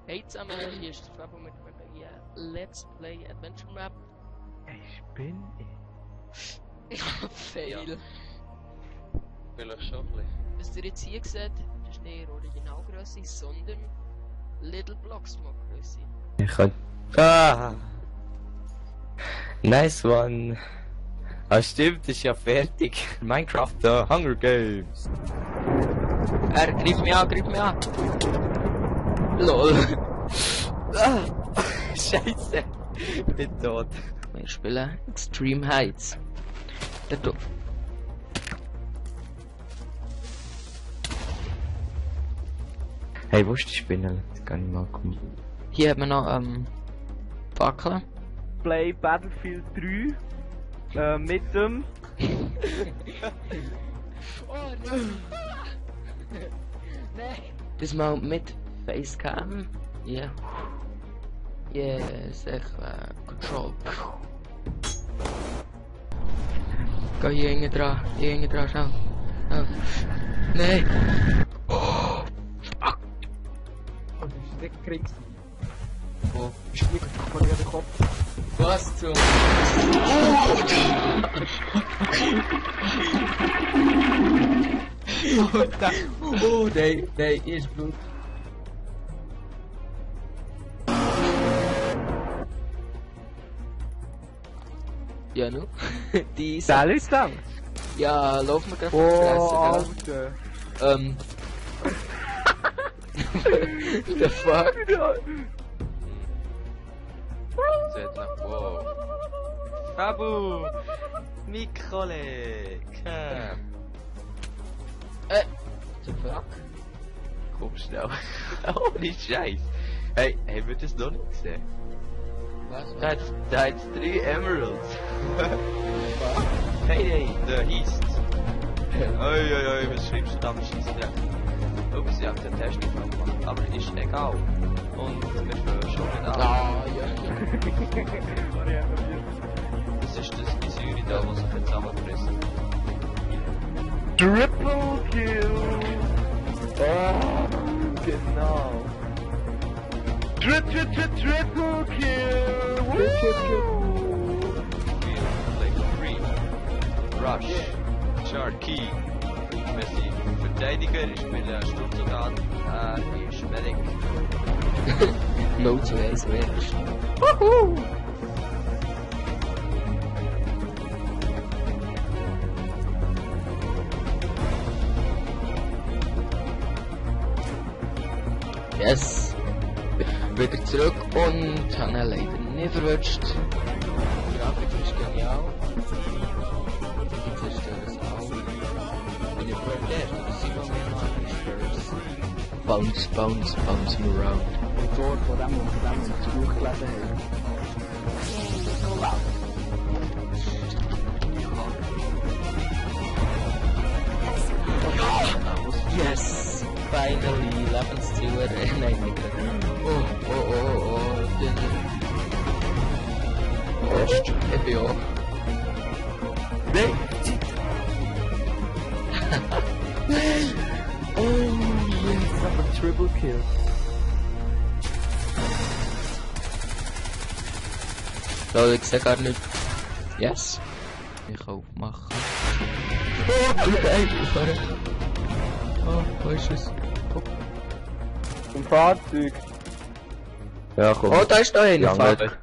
Hey zusammen, hier ist der Fabo mit der Let's Play Adventure Map. Ich bin Fail. Vielleicht schon ein bisschen. Was ihr jetzt hier seht, ist nicht Originalgröße, sondern Little Blocks Mod Größe. Ich kann. Ah! Nice one! Ah, stimmt, ist ja fertig. Minecraft, the Hunger Games. Greif mich an! LOL! Ah! Scheiße! Ich bin tot. Wir spielen Extreme Heights. Dort. Hey, wo ist die Spinne? Das kann ich mal kommen. Hier hat man noch Fackeln. Play Battlefield 3 mit dem. Oh nein! Nein! Diesmal mit Facecam. Ja. Yes, echt Control. Geh hier hinten dran, schau. Oh. Nein! Oh! Fuck! Oh, das ist nicht gekriegt. Wo? Ich fliege von dir den Kopf. Was zum? Oh, nein, hier ist Blut. Ja, nu? Die ist. Salut dann! Ja, lauf mir gerade Oh, fressen, Alter! gell? The fuck? Seht nach, wow. Fabu! Mein Kollege! The fuck? Komm schnell. Ohne Scheiß. Hey, haben wir das noch nicht gesehen? Was? Da hat's 3 Emeralds. Hey, der hieß. Oi, was schreibst du da? Ups, ich hab den Test nicht mehr gemacht, aber ist egal. Und wir fangen schon wieder an. Ah, ja. Das ist das Gesäure da, was sich jetzt zusammenfressen. Triple Kill! Oh, genau. Triple Kill! Like 3. Rush. Sharky. Wir sind Verteidiger, ich spiele Sturmsoldat, ist Medic. No to ace wins. Yes! Wieder zurück und habe ihn leider nicht verwünscht. Die Grafik ist genial. Ich zerstöre es auch. Und ich bin der, das sieht man mir noch an bounce me around. Und dort, von dem das Buch gelesen haben. Yes! Finally, Lebenszieher. Nein, nicht gerade. Oh. Erst, ich bin auch. Nein! Oh, yes, aber Triple Kill. So, ich seh gar nicht. Yes! Ich kann aufmachen. Oh, nein, oh, wo ist es? Zum Fahrzeug. Ja, komm. Oh, da ist da einer, Ja, fuck.